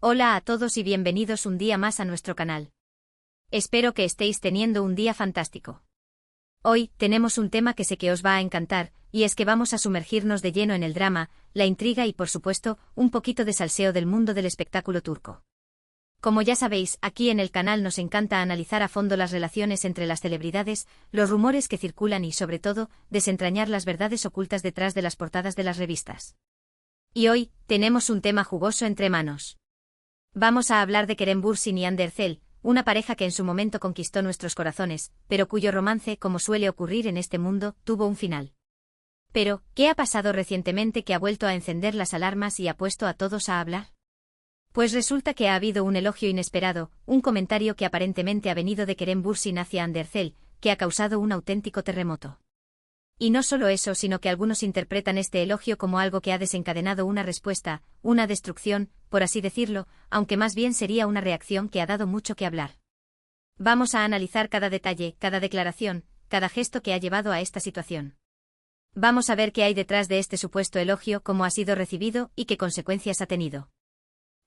Hola a todos y bienvenidos un día más a nuestro canal. Espero que estéis teniendo un día fantástico. Hoy tenemos un tema que sé que os va a encantar, y es que vamos a sumergirnos de lleno en el drama, la intriga y por supuesto, un poquito de salseo del mundo del espectáculo turco. Como ya sabéis, aquí en el canal nos encanta analizar a fondo las relaciones entre las celebridades, los rumores que circulan y sobre todo, desentrañar las verdades ocultas detrás de las portadas de las revistas. Y hoy, tenemos un tema jugoso entre manos. Vamos a hablar de Kerem Bürsin y Hande Erçel, una pareja que en su momento conquistó nuestros corazones, pero cuyo romance, como suele ocurrir en este mundo, tuvo un final. Pero, ¿qué ha pasado recientemente que ha vuelto a encender las alarmas y ha puesto a todos a hablar? Pues resulta que ha habido un elogio inesperado, un comentario que aparentemente ha venido de Kerem Bürsin hacia Hande Erçel, que ha causado un auténtico terremoto. Y no solo eso, sino que algunos interpretan este elogio como algo que ha desencadenado una respuesta, una destrucción, por así decirlo, aunque más bien sería una reacción que ha dado mucho que hablar. Vamos a analizar cada detalle, cada declaración, cada gesto que ha llevado a esta situación. Vamos a ver qué hay detrás de este supuesto elogio, cómo ha sido recibido y qué consecuencias ha tenido.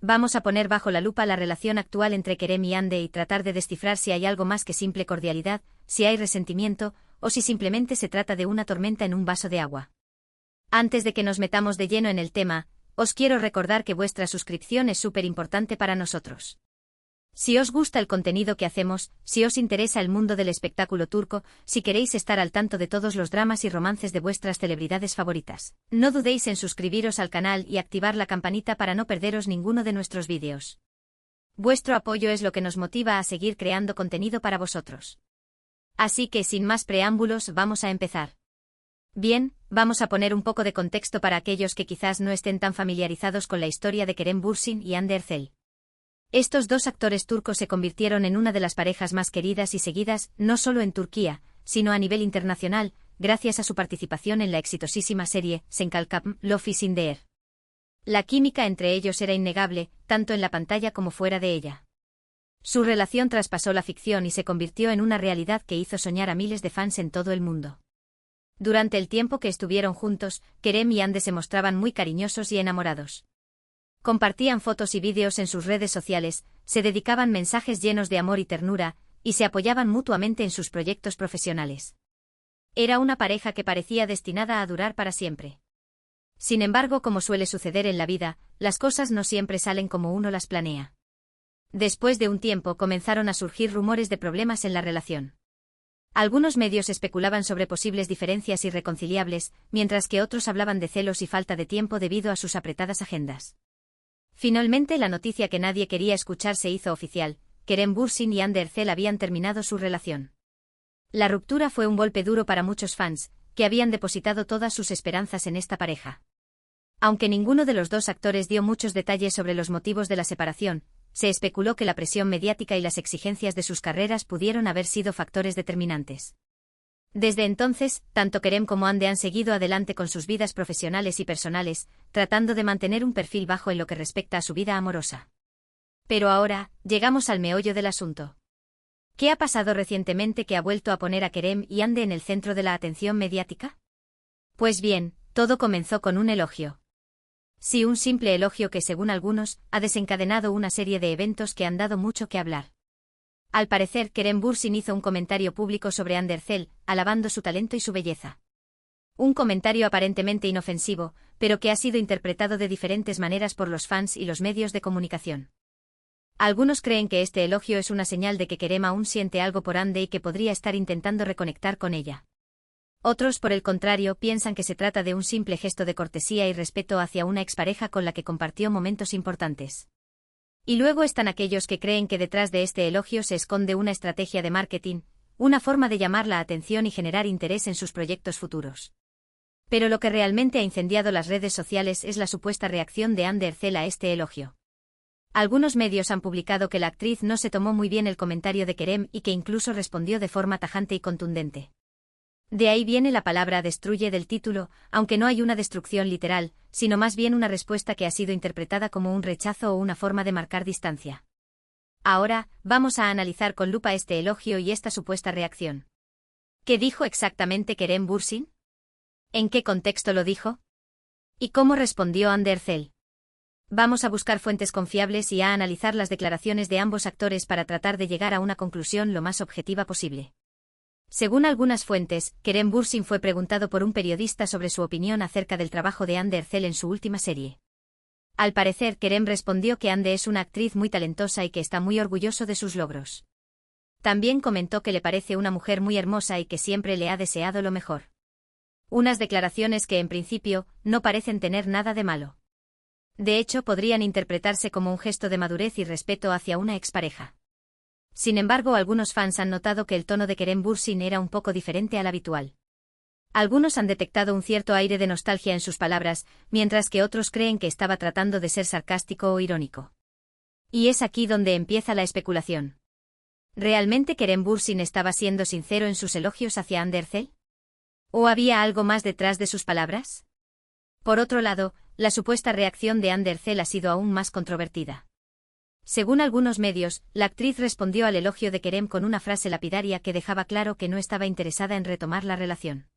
Vamos a poner bajo la lupa la relación actual entre Kerem y Hande y tratar de descifrar si hay algo más que simple cordialidad, si hay resentimiento, o si simplemente se trata de una tormenta en un vaso de agua. Antes de que nos metamos de lleno en el tema, os quiero recordar que vuestra suscripción es súper importante para nosotros. Si os gusta el contenido que hacemos, si os interesa el mundo del espectáculo turco, si queréis estar al tanto de todos los dramas y romances de vuestras celebridades favoritas, no dudéis en suscribiros al canal y activar la campanita para no perderos ninguno de nuestros vídeos. Vuestro apoyo es lo que nos motiva a seguir creando contenido para vosotros. Así que sin más preámbulos vamos a empezar. Bien, vamos a poner un poco de contexto para aquellos que quizás no estén tan familiarizados con la historia de Kerem Bürsin y Hande Erçel. Estos dos actores turcos se convirtieron en una de las parejas más queridas y seguidas, no solo en Turquía, sino a nivel internacional, gracias a su participación en la exitosísima serie Senkalkam, Love is in the Air. La química entre ellos era innegable, tanto en la pantalla como fuera de ella. Su relación traspasó la ficción y se convirtió en una realidad que hizo soñar a miles de fans en todo el mundo. Durante el tiempo que estuvieron juntos, Kerem y Hande se mostraban muy cariñosos y enamorados. Compartían fotos y vídeos en sus redes sociales, se dedicaban mensajes llenos de amor y ternura, y se apoyaban mutuamente en sus proyectos profesionales. Era una pareja que parecía destinada a durar para siempre. Sin embargo, como suele suceder en la vida, las cosas no siempre salen como uno las planea. Después de un tiempo comenzaron a surgir rumores de problemas en la relación. Algunos medios especulaban sobre posibles diferencias irreconciliables, mientras que otros hablaban de celos y falta de tiempo debido a sus apretadas agendas. Finalmente, la noticia que nadie quería escuchar se hizo oficial: Kerem Bürsin y Hande Erçel habían terminado su relación. La ruptura fue un golpe duro para muchos fans, que habían depositado todas sus esperanzas en esta pareja. Aunque ninguno de los dos actores dio muchos detalles sobre los motivos de la separación, se especuló que la presión mediática y las exigencias de sus carreras pudieron haber sido factores determinantes. Desde entonces, tanto Kerem como Hande han seguido adelante con sus vidas profesionales y personales, tratando de mantener un perfil bajo en lo que respecta a su vida amorosa. Pero ahora, llegamos al meollo del asunto. ¿Qué ha pasado recientemente que ha vuelto a poner a Kerem y Hande en el centro de la atención mediática? Pues bien, todo comenzó con un elogio. Sí, un simple elogio que, según algunos, ha desencadenado una serie de eventos que han dado mucho que hablar. Al parecer, Kerem Bürsin hizo un comentario público sobre Hande Erçel, alabando su talento y su belleza. Un comentario aparentemente inofensivo, pero que ha sido interpretado de diferentes maneras por los fans y los medios de comunicación. Algunos creen que este elogio es una señal de que Kerem aún siente algo por Hande y que podría estar intentando reconectar con ella. Otros, por el contrario, piensan que se trata de un simple gesto de cortesía y respeto hacia una expareja con la que compartió momentos importantes. Y luego están aquellos que creen que detrás de este elogio se esconde una estrategia de marketing, una forma de llamar la atención y generar interés en sus proyectos futuros. Pero lo que realmente ha incendiado las redes sociales es la supuesta reacción de Hande Erçel a este elogio. Algunos medios han publicado que la actriz no se tomó muy bien el comentario de Kerem y que incluso respondió de forma tajante y contundente. De ahí viene la palabra destruye del título, aunque no hay una destrucción literal, sino más bien una respuesta que ha sido interpretada como un rechazo o una forma de marcar distancia. Ahora, vamos a analizar con lupa este elogio y esta supuesta reacción. ¿Qué dijo exactamente Kerem Bürsin? ¿En qué contexto lo dijo? ¿Y cómo respondió Hande Erçel? Vamos a buscar fuentes confiables y a analizar las declaraciones de ambos actores para tratar de llegar a una conclusión lo más objetiva posible. Según algunas fuentes, Kerem Bürsin fue preguntado por un periodista sobre su opinión acerca del trabajo de Hande Erçel en su última serie. Al parecer, Kerem respondió que Hande es una actriz muy talentosa y que está muy orgulloso de sus logros. También comentó que le parece una mujer muy hermosa y que siempre le ha deseado lo mejor. Unas declaraciones que en principio no parecen tener nada de malo. De hecho, podrían interpretarse como un gesto de madurez y respeto hacia una expareja. Sin embargo, algunos fans han notado que el tono de Kerem Bürsin era un poco diferente al habitual. Algunos han detectado un cierto aire de nostalgia en sus palabras, mientras que otros creen que estaba tratando de ser sarcástico o irónico. Y es aquí donde empieza la especulación. ¿Realmente Kerem Bürsin estaba siendo sincero en sus elogios hacia Hande Erçel? ¿O había algo más detrás de sus palabras? Por otro lado, la supuesta reacción de Hande Erçel ha sido aún más controvertida. Según algunos medios, la actriz respondió al elogio de Kerem con una frase lapidaria que dejaba claro que no estaba interesada en retomar la relación.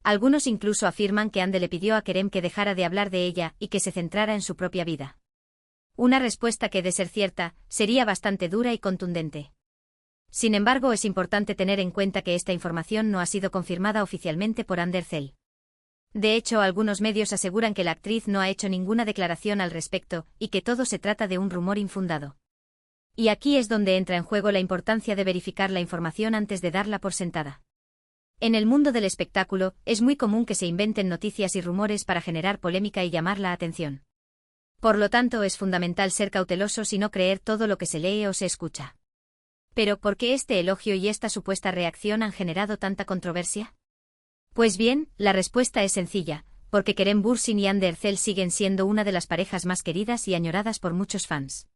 Algunos incluso afirman que Hande le pidió a Kerem que dejara de hablar de ella y que se centrara en su propia vida. Una respuesta que, de ser cierta, sería bastante dura y contundente. Sin embargo, es importante tener en cuenta que esta información no ha sido confirmada oficialmente por Hande Erçel. De hecho, algunos medios aseguran que la actriz no ha hecho ninguna declaración al respecto y que todo se trata de un rumor infundado. Y aquí es donde entra en juego la importancia de verificar la información antes de darla por sentada. En el mundo del espectáculo, es muy común que se inventen noticias y rumores para generar polémica y llamar la atención. Por lo tanto, es fundamental ser cautelosos y no creer todo lo que se lee o se escucha. Pero, ¿por qué este elogio y esta supuesta reacción han generado tanta controversia? Pues bien, la respuesta es sencilla, porque Kerem Bürsin y Hande Erçel siguen siendo una de las parejas más queridas y añoradas por muchos fans.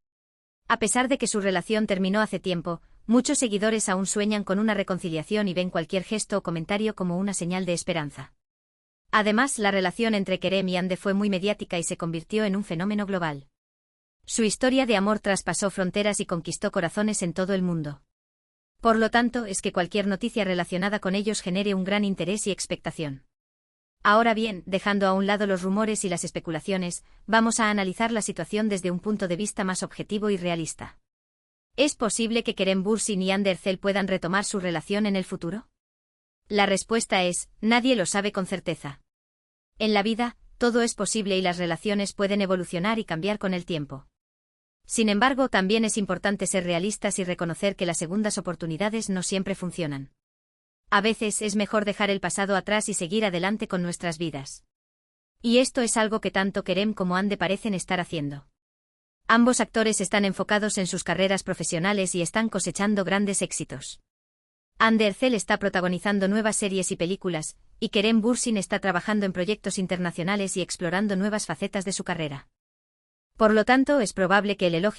A pesar de que su relación terminó hace tiempo, muchos seguidores aún sueñan con una reconciliación y ven cualquier gesto o comentario como una señal de esperanza. Además, la relación entre Kerem y Hande fue muy mediática y se convirtió en un fenómeno global. Su historia de amor traspasó fronteras y conquistó corazones en todo el mundo. Por lo tanto, es que cualquier noticia relacionada con ellos genere un gran interés y expectación. Ahora bien, dejando a un lado los rumores y las especulaciones, vamos a analizar la situación desde un punto de vista más objetivo y realista. ¿Es posible que Kerem Bürsin y Hande Erçel puedan retomar su relación en el futuro? La respuesta es, nadie lo sabe con certeza. En la vida, todo es posible y las relaciones pueden evolucionar y cambiar con el tiempo. Sin embargo, también es importante ser realistas y reconocer que las segundas oportunidades no siempre funcionan. A veces es mejor dejar el pasado atrás y seguir adelante con nuestras vidas. Y esto es algo que tanto Kerem como Hande parecen estar haciendo. Ambos actores están enfocados en sus carreras profesionales y están cosechando grandes éxitos. Hande Erçel está protagonizando nuevas series y películas, y Kerem Bürsin está trabajando en proyectos internacionales y explorando nuevas facetas de su carrera. Por lo tanto, es probable que el elogio